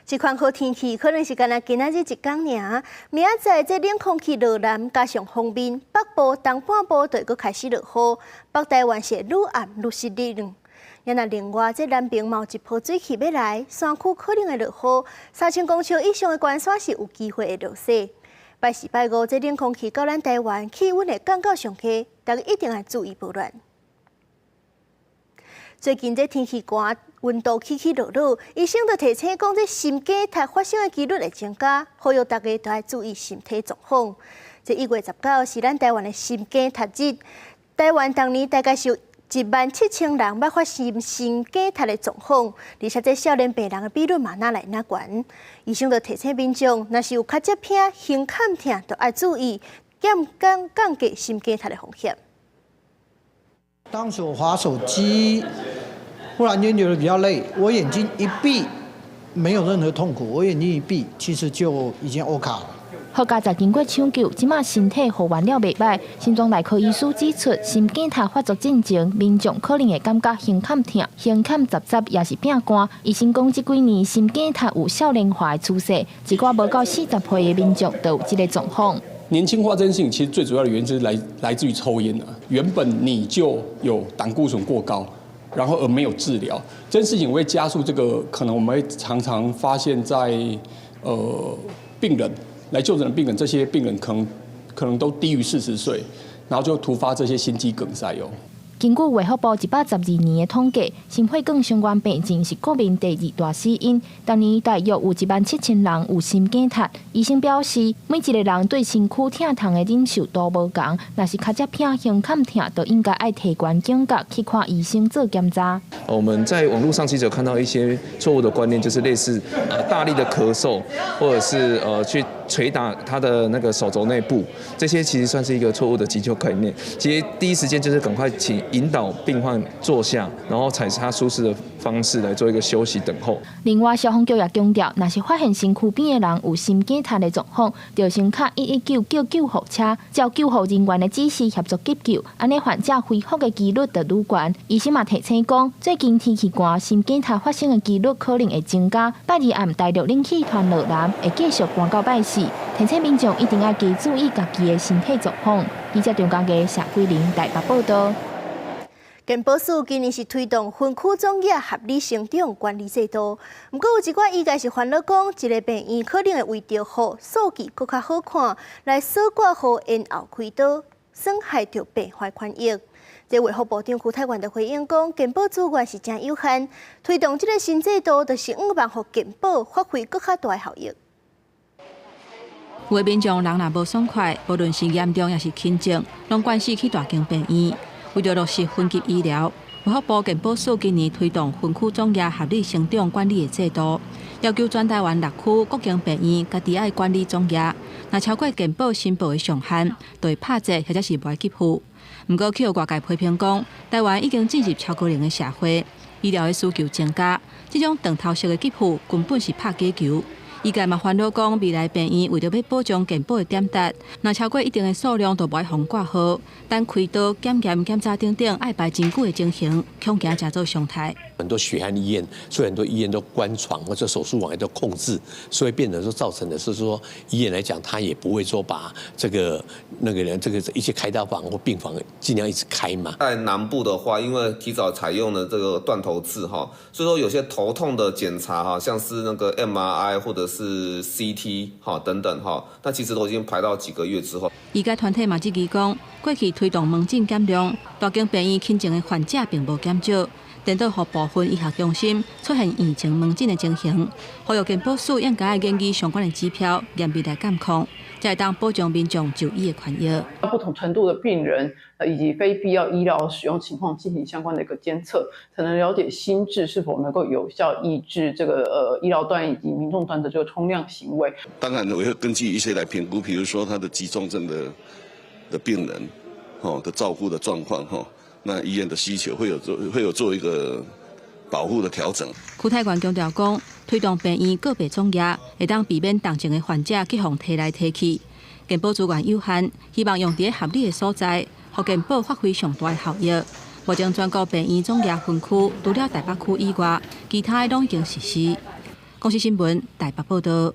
S2: 这款好天气可能是干那今仔日一天尔，明仔载这冷空气落南，加上锋面，北部、东半部就会开始落雨，北台湾是愈暗愈湿冷。也那另外，这南边有一波水汽要来，山区可能会落雨，3000公尺以上的关山是有机会会落雪。拜四拜五，这冷空气到咱台湾，气温会降到上低，大家一定要注意保暖。最近这天气寒，温度起起落落，医生就提醒讲，这心肌炎发生的几率会增加，呼吁大家都要注意身体状况。这1月19是咱台湾的心肌炎日，台湾当年大概是有17000人要发生心肌炎的状况，而且这少年病人的比率嘛哪来哪悬。医生就提醒民众，若是有脚趾痛、胸坎痛，就要注意降低心肌炎的风险。
S12: 当时我滑手机，忽然间觉得比较累，我眼睛一闭，没有任何痛苦，我眼睛一闭，其实就已经 OK 了。
S20: 好家在经过抢救，即马身体复原了袂歹。心脏内科医师指出，心肌炎发作进前，民众可能会感觉胸坎痛、胸坎杂杂，也是变寒。医生讲，这几年心肌炎有少年化的趋势，一寡无到40岁的民众都有这个状况。
S22: 年轻化这件事情，其实最主要的原因是来自于抽烟啊。原本你就有胆固醇过高，然后而没有治疗，这件事情会加速这个。可能我们会常常发现在病人来就诊的病人，这些病人可能都低于40岁，然后就突发这些心肌梗塞哦。
S20: 根据卫福部112年的统计，心血管相关病症是国民第2大死因。当年大约有17000人有心肌炎。医生表示，每一个人对身躯疼痛的忍受度无同，若是脚趾痛、胸坎痛，都应该爱提高警觉去看医生做检查。
S23: 我们在网络上其实有看到一些错误的观念，就是类似大力的咳嗽，或者是去捶打他的那个手肘内部，这些其实算是一个错误的急救概念。其实第一时间就是赶快引导病患坐下，然后采他舒适的方式来做一个休息等候。
S20: 另外，消防局也强调，若是发现身躯边的人有心肌炎的状况，就先打119叫救护车，照救护人员的指示协助急救，安尼患者恢复的几率就愈高。医生嘛提醒讲，最近天气寒，心肌炎发生的几率可能会增加。拜二暗大陆冷气团落南，会继续寒到拜四，提醒民众一定要加注意家己的身体状况。记者张家佳、谢桂玲台北报道。
S2: 健保署今年是推动分区总额合理成长管理制度，不过有一寡意见是烦恼讲，一个病院可能会为着好数据更较好看，来锁挂好延后开刀，损害着病患权益。这卫福部长邱泰源就回应讲，健保资源是真有限，推动这个新制度，就是希望互健保发挥更较大的效益。
S7: 有的民众人若无爽快，无论是严重也是轻症，拢关系去大间病院。为了落实分级医疗，卫福部健保署今年推动分区总额合理成长管理的制度，要求全台湾6区各间病院家己爱管理总额，若超过健保申报的上限，就会拍折或者是袂给付。不过，去外界批评讲，台湾已经进入超高龄的社会，医疗的需求增加，这种长头式的给付根本是拍假球。医界嘛烦恼讲，未来病院为了要保障健保的点达，若超过一定的数量，就不爱互挂号。但开刀、检验、检查等等，爱排真久的情形，恐惊加做常态。
S24: 很多血汗医院，所以很多医院都关床或者手术网也都控制，所以变成说造成的是说，医院来讲，他也不会说把这个一些开刀房或病房尽量一直开嘛。
S25: 在南部的话，因为提早采用了这个断头制哈，所以说有些头痛的检查哈，像是那个 MRI 或者是 CT 哈等等哈，那其实都已经排到几个月之后。
S7: 医界团体嘛质疑讲，过去推动门诊减量，大间病院轻症的患者并无减少。颠倒予部分医学中心出现疫情门诊的情形，呼吁健保署应该研究相关的指标，严密来监控，才会当保障民众就医的权益。
S28: 不同程度的病人以及非必要医疗使用情况进行相关的一个监测，才能了解心智是否能够有效抑制这个医疗端以及民众端的这个冲量行为。
S29: 当然，我会根据一些来评估，比如说他的急重症的病人的照顾的状况那医院的需求会有做一个保护的调整。
S7: 区泰元强调讲，推动病院个别作业，会当避免重症的患者去互提来提去。健保资源有限，希望用伫合理的所在，让健保发挥上大的效益。目前全国病院总业分区，除了台北区以外，其他拢已经实施。公司新闻台北报道。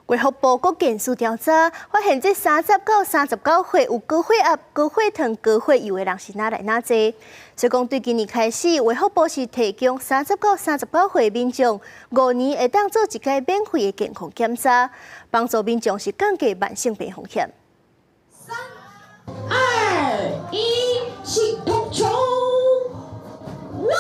S2: 卫福部国健署调查发现，这30到39岁有高血压、高血糖、高血油的人是哪来哪济？所以讲，对今年开始，卫福部是提供30到39岁民众5年会当做一届免费的健康检查，帮助民众是降低慢性病风险。
S3: 3、2、1，请投球！哇，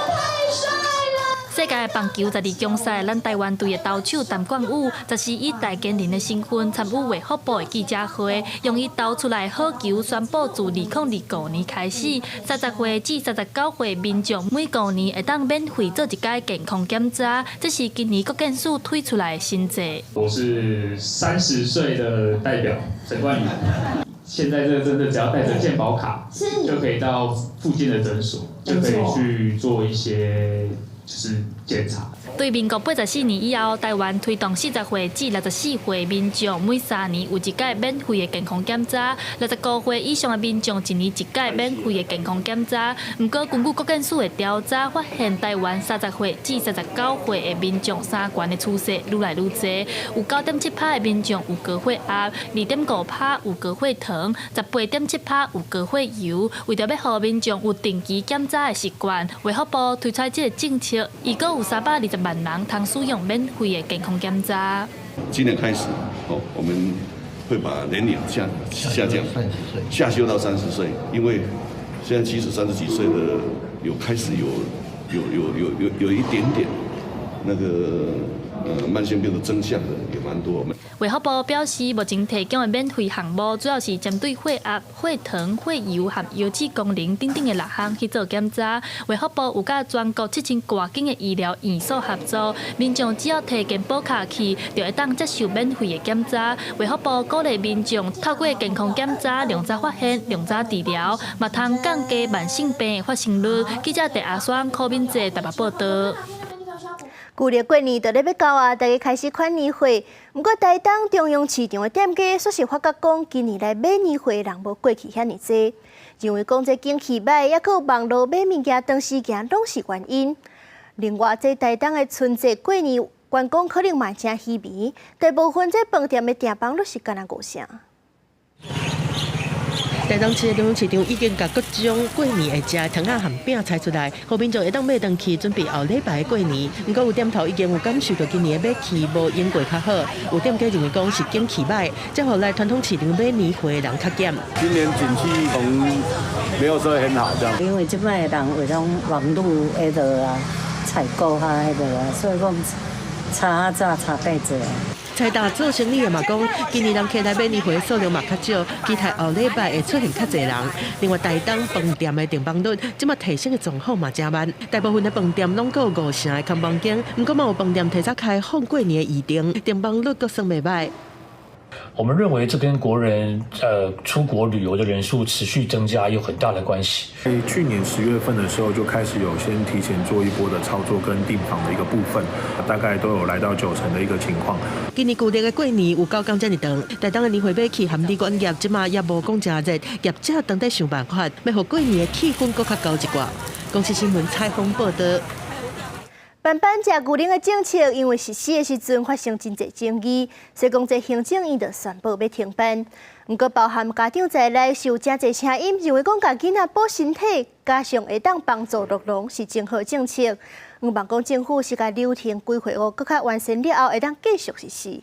S3: 太帅了！
S4: 世界棒球12强赛，咱台湾队的投手陈冠宇，则是以戴建仁的身份参与卫福部的记者会，用伊投出来好球宣布，自2025年开始，30岁至39岁民众每5年会当免费做一届健康检查，这是今年国健署推出来的新制。
S5: 我是30岁的代表陈冠宇。现在这个真的只要带着健保卡，就可以到附近的诊所，就可以去做一些就是检查。
S4: 对民国84年以后，台湾推动40岁至64岁民众每3年有一届免费的健康检查，65岁以上的民众1年一届免费的健康检查。不过，根据国健署的调查发现，台湾30岁至39岁的民众3悬的趋势愈来愈多，有9.7%的民众有高血压，2.5%有高血糖，18.7%有高血油。为着要让民众有定期检查的习惯，卫福部推出这个政策，伊阁有320万人通使用免费的健康检查。
S29: 今年开始，我们会把年龄下降，下修到30岁，因为现在其实30几岁的开始有一点点那个慢性病的征象的也蛮多。
S4: 卫福部表示，目前提供的免费项目主要是针对血压、血糖、血油和腰子功能等等的6项去做检查。卫福部有甲全国7000多间的医疗院所合作，民众只要提健保卡去，就会当接受免费的检查。卫福部鼓励民众透过健康检查，量早发现、量早治疗，嘛通降低慢性病的发生率。记者陈阿双、柯敏哲台北报道。
S2: 旧历过年就咧要到啊，大家开始款年货。不过，台东中央市场的店家说是发觉讲，今年来买年货的人无过去遐尼多，认为讲这景气歹，也有网络买物件长时间拢是原因。另外，这台东的春节过年，员工可能嘛真稀微，大部分这饭店的订房率是干那5成。
S6: 台东市的中央市场已经把各种过年会食的汤仔和饼菜出来，互民众会当买回去准备后礼拜的过年。不过有店头已经有感受到今年的买气无用过较好，有店家认为讲是景气歹，才互来传统市场买年货的人较减。
S9: 今年景气可能没有说很好，这样。
S10: 因为这摆的人为种网络迄个啊，采购啊迄个啊，所以讲差倍济。
S6: 菜大做生意的嘛讲，今年人客来买年货的数量嘛较少，期待后礼拜会出现较侪人。另外，台东饭店的订房率即马提升的状况嘛真慢，大部分的饭店拢有5成的空房间，不过嘛有饭店提早开放过年的预订，订房率阁算袂歹。
S11: 我们认为这跟国人出国旅游的人数持续增加有很大的关系。
S21: 去年10月份的时候就开始有先提前做一波的操作跟订房的一个部分，大概都有来到90%的一个情况。
S6: 今年旧历的过年有9天这么长，台东的年货买气和旅馆业即马也无讲真热，业者当在想办法，要互过年的气氛更较高一寡。公司新闻采访报道。班班食牛奶的政策，因为实施的时阵发生真侪争议，所以讲这行政院就宣布要停办。不过，包含家长在内是有真侪声音认为讲，家囡仔保身体，加上会当帮助乐农是真好政策。希望讲政府是甲流程规划更较完善了后，会当继续实施。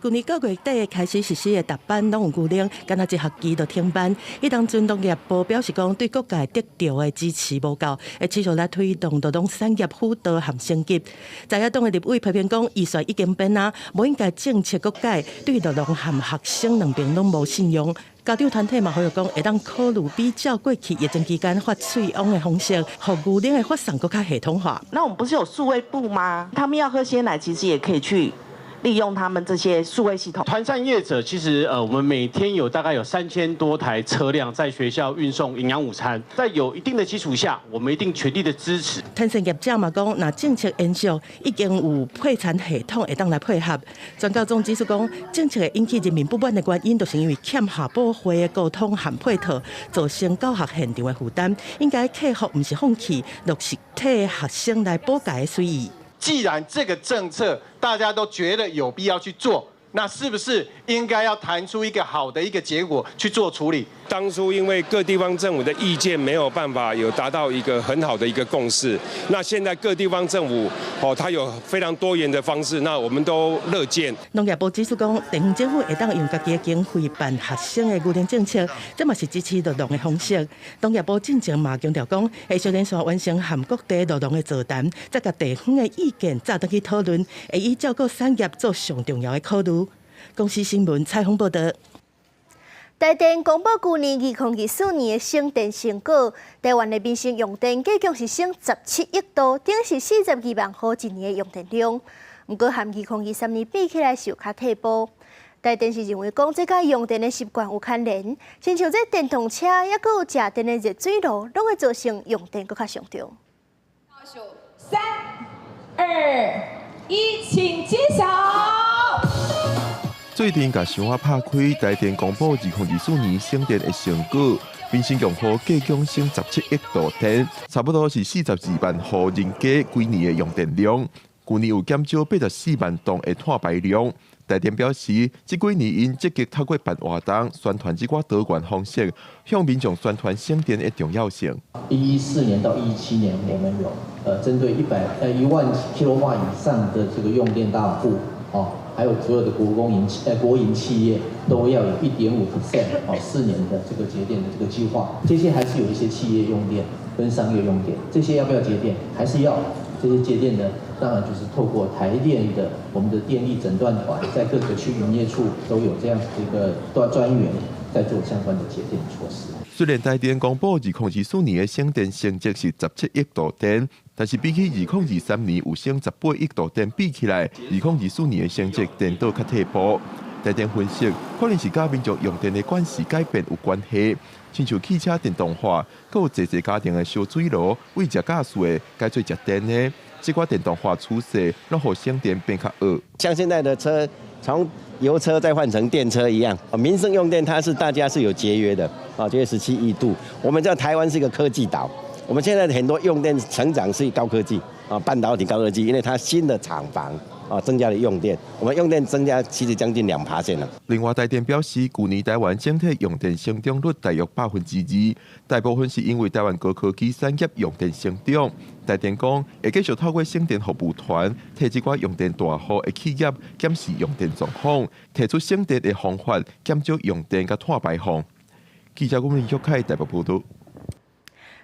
S6: 去年9月底开始实施的逐班拢有牛奶，敢若一学期就停办。迄当阵农业部表示讲，对各界得到的支持无够，会持续来推动劳动产业辅导和升级。在野党的立委批评讲，预算已经变啊，无应该政策各改，对劳动和学生两边拢无信用。家长团体嘛，呼吁讲会当考虑比较过去疫情期间发水翁的方式，让牛奶的发送更加系统化。
S26: 那我们不是有数位部吗？他们要喝鲜奶，其实也可以去
S8: 利用他们这些数位系统。
S13: 团膳业者其实我们每天有大概有3000多台车辆在学校运送营养午餐，在有一定的基础下，我们一定全力的支持。
S6: 团膳业者嘛讲，那政策延续已经有配餐系统会当来配合。专家总指出讲，政策会引起人民不满的原因，就是因为欠下补会的沟通和配套，造成教学现场的负担。应该克服，不是放弃，落实替学生来补改的水意。
S13: 既然这个政策大家都觉得有必要去做，那是不是应该要谈出一个好的一个结果去做处理？
S14: 当初因为各地方政府的意见没有办法有达到一个很好的一个共识，那现在各地方政府它有非常多元的方式，那我们都乐见。
S6: 农业部指出讲，地方政府会当用家己的经费办学生的固定政策，这嘛是支持劳动的方式。农业部进前嘛强调讲，会小连续完成和各地劳动的座谈，再甲地方的意见再登去讨论，会以照顾产业做上重要的考虑。公司新闻采访报道。
S2: 台电公布去年2024年的省电成果，台湾的民生用电计共是省17亿度，顶是42万户一年的用电量。不过，和2023年比起来是有较退步。台电是认为讲，这甲用电的习惯有牵连，亲像这电动车，也有食电的热水炉，拢会造成用电更较上涨。
S3: 3、2、1，请揭晓。
S15: 最近甲想法拍开，台电公布2024年省电的成果，民生用户计共省17亿度电，差不多是42万户人家规年的用电量。去年有减少84万吨的碳排量。台电表示，这几年因积极透过办活动，宣传这寡多元方式，向民众宣传省电的重要性。
S16: 2014年到2017年，我们有针对1万 kW 以上的这个用电大户，还有所有的国营企业都要有1.5%4年的这个节电的这个计划。这些还是有一些企业用电跟商业用电，这些要不要节电？还是要。这些节电呢，当然就是透过台电的我们的电力诊断团，在各个区营业处都有这样的一个专员在做相关的节电措施。
S15: 虽然台电公布2024年的省电成绩是17亿度电，但是比起2023年有省18亿度电比起来，2024年的成绩电倒较退步。台电分析，可能是甲民众用电的惯习改变有关系，亲像汽车电动化，佮有侪家庭的烧水炉为食驾驶的改做食电的，这款电动化趋势，让互省电变较恶。
S17: 像现在的车，从油车再换成电车一样，民生用电它是大家是有节约的节约17亿度。我们知道台湾是一个科技岛，我们现在很多用电成长是高科技半导体高科技，因为它新的厂房。增加了用电，我们用电增加其实将近2%了。
S15: 另外，台电表示，去年台湾整体用电成长率大约2%，大部分是因为台湾高科技产业用电成长。台电讲，会继续透过省电服务团，替这寡用电大户的企业检视用电状况，提出省电的方法，减少用电甲碳排放。记者吴明旭凯台北报道。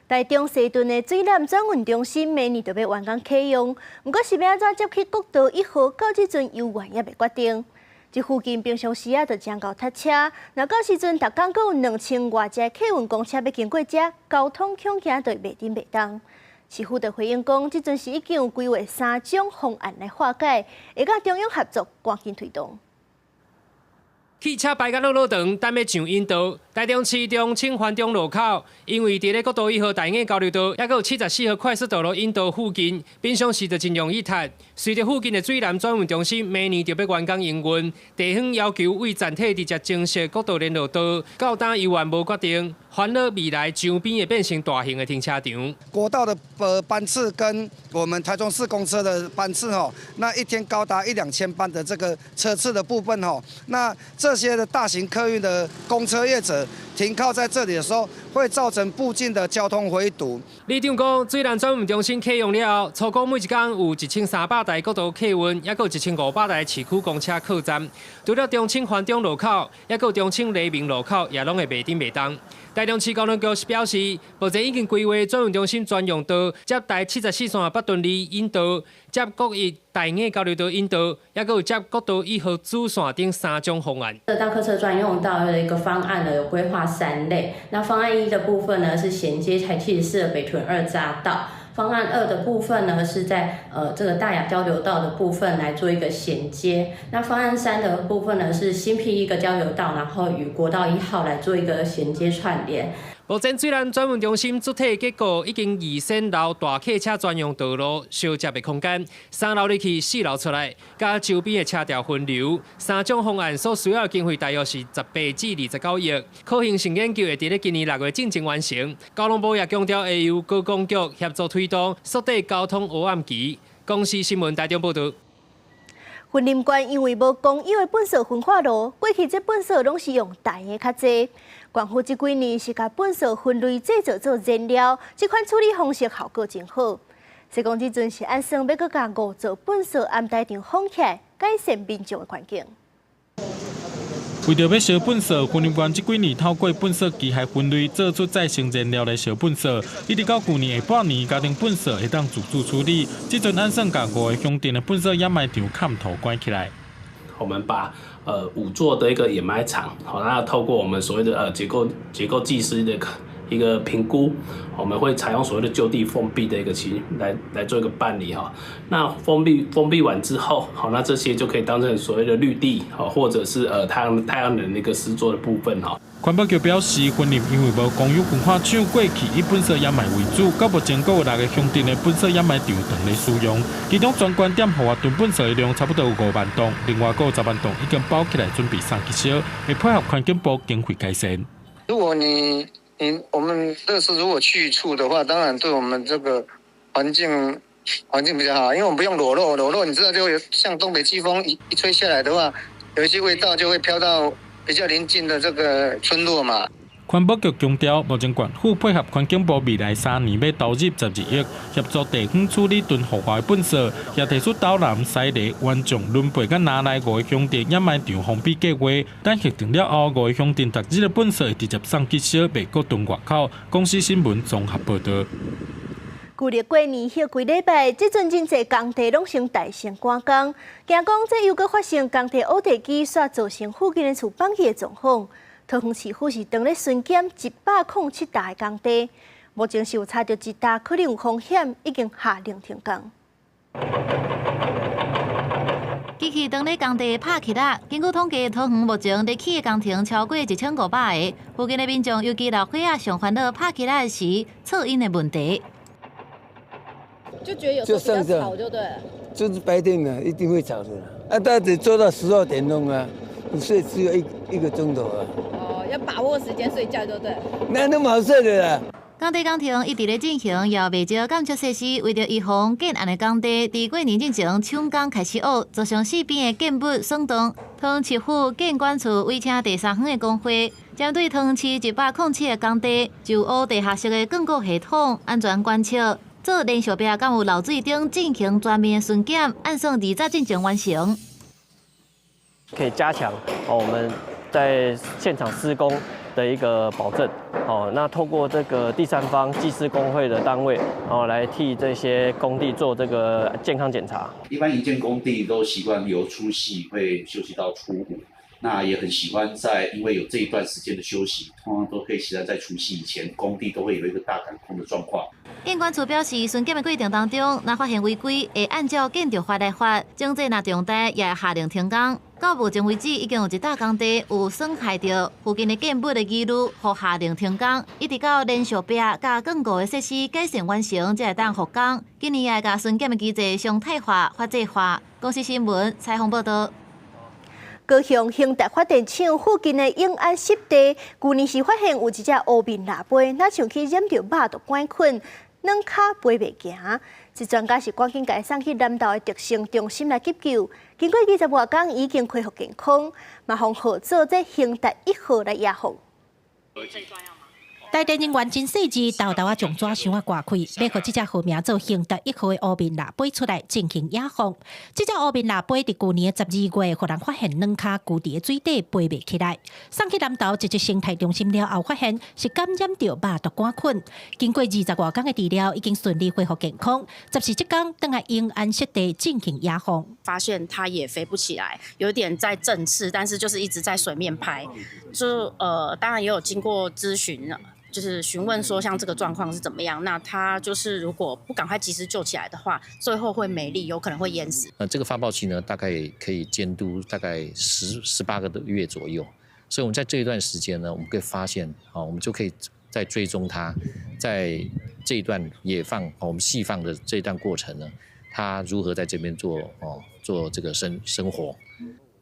S2: 台中西屯的水南转运中心明年就要完工启用，不过是要安怎接去国道1号，到这阵犹原也未决定。这附近平常时就正够塞车，若到时阵，逐工阁有2000外只客运公车要经过这，交通恐惊就袂顶袂当。市府就回应讲，这阵是已经有规划3种方案来化解，会甲中央合作赶紧推动。
S19: 汽车排甲路长，等要上引道。台中市中清环中路口，因为伫咧国道1号大雅交流道，还有74号快速道路引道附近，平常时就真容易塞。随着附近的水南转运中心明年就要完工营运，地方要求为暂体直接增设国道联络道，到当犹原无决定。欢乐未来周边会变成大型的停车场。
S26: 国道的班次跟我们台中市公车的班次那一天高达1-2千班的这个车次的部分那这些的大型客运的公车业者停靠在这里的时候，会造成附近的交通围堵。
S19: 里长讲，水南转运中心启用了后，初估每一天有1300台国道客运，也有1500台市区公车靠站。除了中清环中路口，也有中清黎明路口，也拢会袂顶袂当。台中市交通局表示，目前已经规划转运中心专用道，接台74线北屯里引道，接国一大雅交流道引道，也有接国道1号主线等3种方案。
S27: 当客车专用道的一个方案呢，有规划3类。那方案1的部分呢，是衔接台74的北屯2匝道。方案2的部分呢，是在这个大雅交流道的部分来做一个衔接。那方案3的部分呢，是新辟一个交流道，然后与国道1号来做一个衔接串联。
S19: 目前虽然专门中心主体结构已经移升到大客车专用道路小接的空间，3楼入去，4楼出来，加周边的车条分流。3种方案所需要的经费大约是18至29亿，可行性研究会伫今年6月进行完成。交通部也强调会由高工局协助推动，缩短交通黑暗期。公司新闻台中报道。
S2: 云林县因为无公有的粪扫分化炉，过去这粪扫拢是用大的较济。县府这几年是甲粪扫分类制作做燃料，这款处理方式效果真好。施工这阵是按算要搁甲5座粪扫安排场放起来，改善民众的环境。
S1: 为着要烧粪扫，云林县这几年透过粪扫机械分类做出再生燃料来烧粪扫，一直到去年下半年，家庭粪扫会当自主处理。这阵按算甲5个乡镇的粪扫掩埋场砍头关起来。
S12: 我们把5座的一个掩埋场，好，那透过我们所谓的结构技师的一个评估，我们会采用所谓的就地封闭的一个来做一个办理哈。那封闭完之后，好，那这些就可以当成所谓的绿地，好，或者是太阳能的一个施作的部分哈。
S1: 环保局表示，云林因为无公有分化厂，过去以粪扫掩埋为主，到目前各有6个乡镇的粪扫掩埋场同类使用，其中全关点户外囤粪扫的量差不多有5万吨，另外各有10万吨已经包起来准备送去烧，会配合环境部经费改善。
S18: 如果我们垃圾如果去除的话，当然对我们这个环境比较好，因为我们不用裸露，你知道就有像东北季风一吹下来的话，有一些味道就会飘到比较邻近的这个村落嘛。
S1: 环保局强调，目前县府配合环境部未来3年要投入12亿，协助地方处理囤户外粪扫，也提出岛南、西螺、湾众、仑背甲拿来5个乡镇掩埋场封闭计划。等核定了后，5个乡镇逐日的粪扫会直接送去烧，袂搁囤外口。公司新闻综合报道。
S2: 旧历过年休几礼拜，这阵真侪工地拢成大型赶工，惊讲这又搁发生工地挖地机煞造成附近的厝放弃的状况。桃园市府是当咧巡检107大的工地，目前是有查到1大可能有风险，已经下令停工。
S20: 机器当咧工地拍起啦，根据统计，桃园目前咧起的工程超过1500个，附近的民众尤其老岁仔上烦恼拍起来时噪音的问题。
S22: 就觉得有时候比较吵，就对了。
S23: 就是白天呢，一定会吵的。大家得做到12点钟啊，你睡只有一个钟头啊。
S22: 哦，要把握时间睡觉，对不对？
S23: 哪那么好睡的啦？
S20: 工地工程一直咧进行，也未少建筑设施为着预防建案的工地，伫过年之前抢工开始挖，造成四边的建物松动。桃园市府建管处委请第三方的工会，针对桃园市107个工地，就挖地下室的建构系统安全观测。做连续壁敢有漏水等进行全面巡检，按算2早进行完成。
S24: 可以加强我们在现场施工的一个保证。那透过这个第三方技师工会的单位，来替这些工地做这个健康检查。
S25: 一般营建工地都习惯由除夕会休息到初5。那也很喜欢因为有这一段时间的休息，通常都可以期待在除夕以前，工地都会有一个大赶工的状况。
S20: 建管处表示，巡检的过程当中，若发现违规，会按照建筑法来罚，整体若重大，也下令停工。到目前为止，已经有1大工地有损害到附近的建物的记录，互下令停工，一直到连续壁甲更固的设施改善完成，才会当复工。今年也甲巡检的机制常态化、法制化。公司新闻采访报道。
S2: 高雄兴达发电厂附近的永安湿地，去年是发现有一只乌面腊龟，那像去染着肉毒杆菌，软脚飞袂行。这专家是赶紧甲送去南投的特生中心来急救，经过20多天已经恢复健康，马上号做这兴达1号来野放。
S28: 台电人员真细致，豆豆将纸箱挂开，要互这只号名做兴达1号的乌面腊龟出来进行野放。这只乌面腊龟伫去年12月，互人发现软脚固伫水底飞袂起来，送去南投一只生态中心了后，发现是感染着肉毒杆菌。经过20多天的治疗，已经顺利恢复健康。14日天，倒来永安湿地进行野放，
S27: 发现它也飞不起来，有点在振翅，但是就是一直在水面拍。当然也有经过咨询了。
S4: 就是询问说像这个状况是怎么样。那它就是如果不赶快及时救起来的话，最后会没力，有可能会淹死。
S5: 这个发报器呢，大概可以监督大概18个月左右。所以我们在这一段时间呢，我们可以发现，我们就可以在追踪它，在这一段野放，我们释放的这一段过程呢，它如何在这边做这个生活。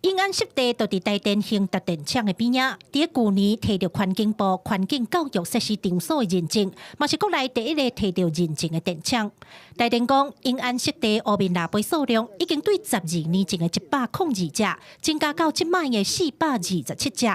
S28: 永安湿地就伫台电兴达电厂的边仔，伫去年摕到环境部环境教育设施场所的认证，嘛是国内第一个摕到认证的电厂。台电讲，永安湿地乌面腊杯数量已经对12年前的102只，增加到即摆的427只，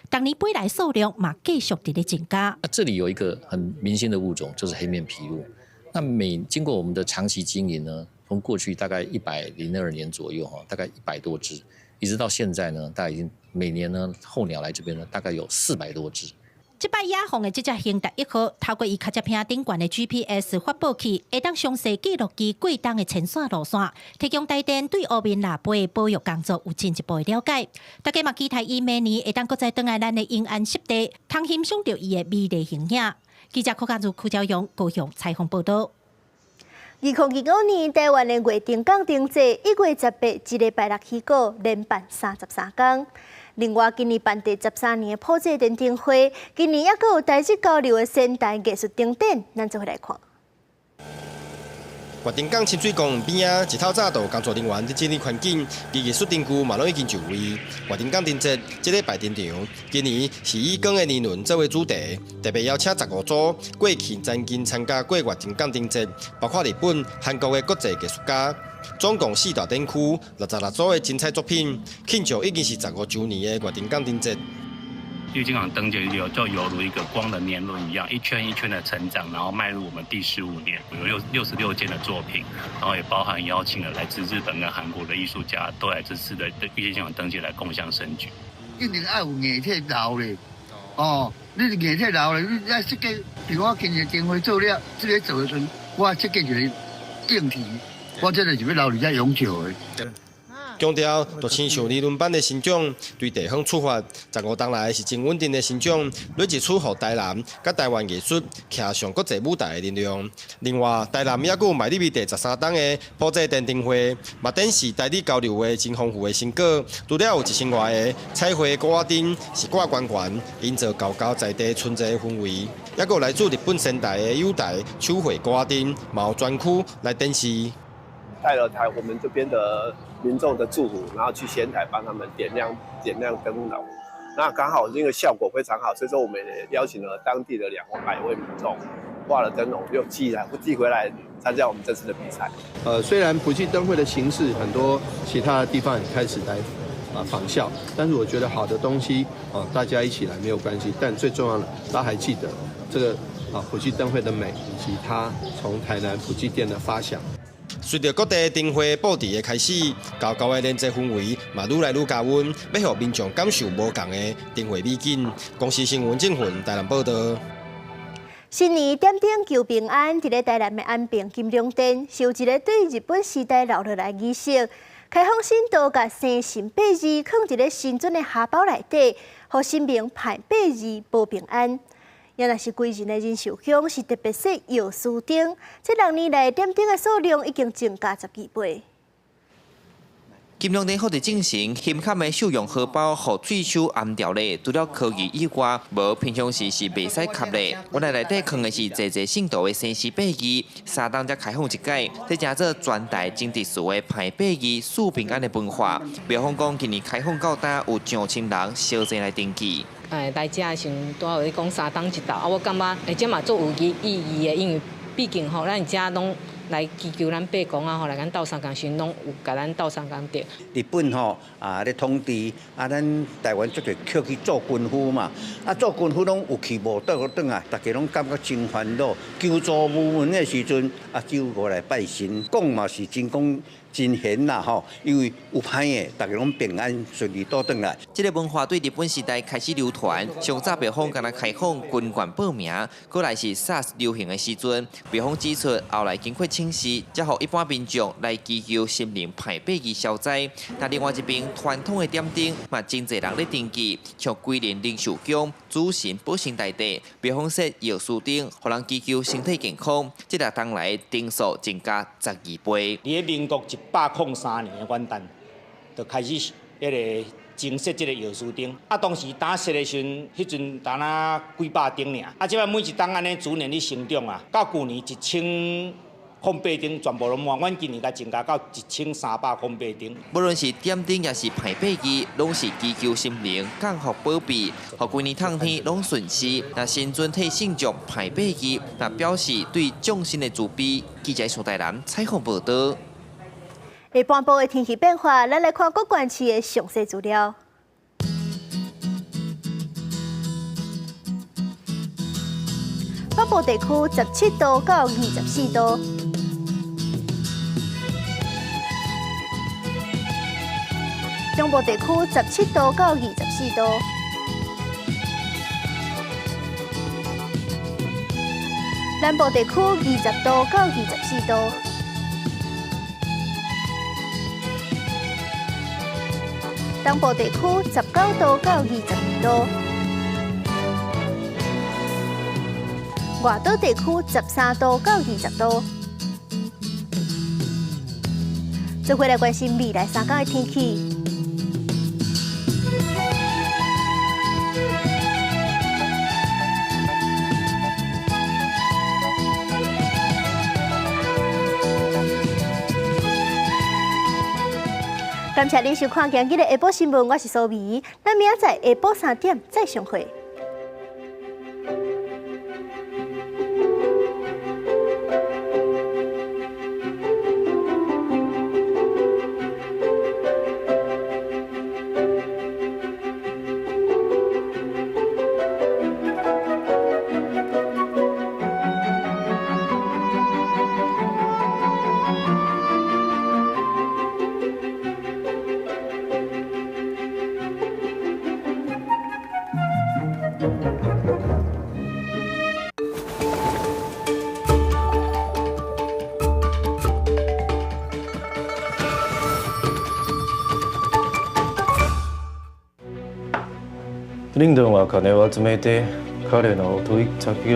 S28: 当年本来数量嘛继续伫咧增加。
S5: 这里有一个很明显的物种，就是黑面琵鹭。那经过我们的长期经营呢，从过去大概102年左右大概100多只。一直到现在呢，大概已经每年呢候鸟来这边呢，大概有400多只。
S28: 这摆野放的这只兴达1号，透过伊脚接片顶悬的 GPS 发报器，会当详细记录其过冬的前线路线，提供台电对乌面腊杯的保育工作有进一步的了解。大家嘛期待伊明年会当搁再回来咱的永安湿地，通欣赏到伊的美丽形影。记者柯家如、柯昭阳高雄采访报道。
S2: 2025年台湾的月定港灯节1月18日一礼拜六起过，连办33天。另外，今年办第13年的普济电灯会，今年也阁有台式交流的现代艺术灯展，咱做伙来看。
S7: 月定港清水公园边啊，一透早就工作人员伫整理环境，艺术灯具嘛拢已经就位。月定港灯节这礼拜登场，今年是以光的年轮作为主题，特别邀请15组过去曾经参加过月定港灯节，包括日本、韩国的国际艺术家。总共4大展区，66组的精彩作品，庆祝已经是15周年的月定港灯节。
S8: 玉金港灯节就犹如一个光的年轮一样，一圈一圈的成长，然后迈入我们第15年，有66件的作品，然后也包含邀请了来自日本跟韩国的艺术家，都来这次的玉金港灯节来共襄盛举。
S9: 一定要有艺体留咧，你是艺体留咧，你要设计，比如我今年灯会做了，这个做的时阵，我设计一个硬题，我这个是要留伫遮永久的。
S7: 强调，就亲像理论版的成长，对地方出发，15年来是真稳定的成长，累积出予台南甲台湾艺术徛上国际舞台的力量。另外，台南也有迈入第13档的普济电灯会，嘛展示台地交流的真丰富的成果。除了有1000外个彩绘挂瓦灯，是挂圆圆，营造高高在地纯粹的氛围。也有来自日本仙台的友台手绘挂瓦灯，嘛有专区来展示。
S10: 带了我们这边的民众的祝福，然后去仙台帮他们点亮灯笼。那刚好这个效果非常好，所以说我们也邀请了当地的200位民众挂了灯笼，又寄回来参加我们这次的比赛。
S11: 虽然普济灯会的形式很多其他的地方也开始来仿效，但是我觉得好的东西大家一起来没有关系，但最重要的大家还记得这个普济灯会的美，以及它从台南普济店的发想。
S7: 随着各地灯会布置的开始，高高的连接氛围嘛愈来愈加温，要让民众感受无同的灯会美景。公司新闻郑云台南报道。
S2: 新年点灯求平安，伫咧台南的安平金龙殿，是有一个对日本时代留落来仪式。开放信徒甲生辰八字放伫咧新尊的下包内底，互神明排八字保平安。也若是规日的人寿香是特别设药师灯，这6年来点灯的数量已经增加12倍。
S21: 金龙殿好伫进行，显卡的使用荷包和水手暗调咧，除了科技以外，无平常时是袂使吸咧。我来内底放的是侪信徒的生辰八字，3档才开放一届，这正做全台真特殊的排八字、树平安的文化。比方讲，今年开放到呾有上千人小济来登记。
S29: 来遮的时阵，拄好咧讲3档一道，我感觉这嘛做有意义的，因为毕竟咱遮拢来祈求咱伯公来咱斗相共时，拢有甲咱斗相共着。
S30: 日本咧统治咱台湾足侪去做军夫嘛，做军夫拢有去无倒来，大家拢感觉真烦恼。求助无门的时阵，只有我来拜神，讲嘛是真讲真闲啦吼，因为有歹的，大家拢平安顺利倒转来。
S21: 这个文化对日本时代开始流传，上早北方敢若开放军官报名，过来是 SARS 流行的时阵，北方指出后来经过清洗，才互一般民众来祈求心灵歹百字消灾。那另外一边传统的点灯，嘛真侪人咧登记，像桂林灵寿宫、主神保生大帝、北方设药师灯，互人祈求身体健康。这个当来灯数增加12倍。
S3: 伫民国103年的元旦，就开始迄个增设这个药师灯。当时打设的时阵，迄阵打那几百灯尔。即摆每一档安尼逐年咧成长啊，到去年1008灯全部拢满，阮今年甲增加到1308灯。
S21: 无论是点灯也是歹百字，拢是祈求心灵降福保庇，互规年通天拢顺时。那新尊替圣众歹百字，那表示对众生的慈悲。记者苏台南采访报道。
S2: 下半部的天气变化，咱来看各县市的详细资料。北部地区17度到24度，中部地区17度到24度，南部地区20度到24度。东部地区19度到22度，外岛地区13度到20度。再回来关心未来3天的天气。感谢您收看今日的下晡新闻，我是苏眉。咱明仔载下晡3点再相会。
S6: 領導話近年話詰めて彼の問い先を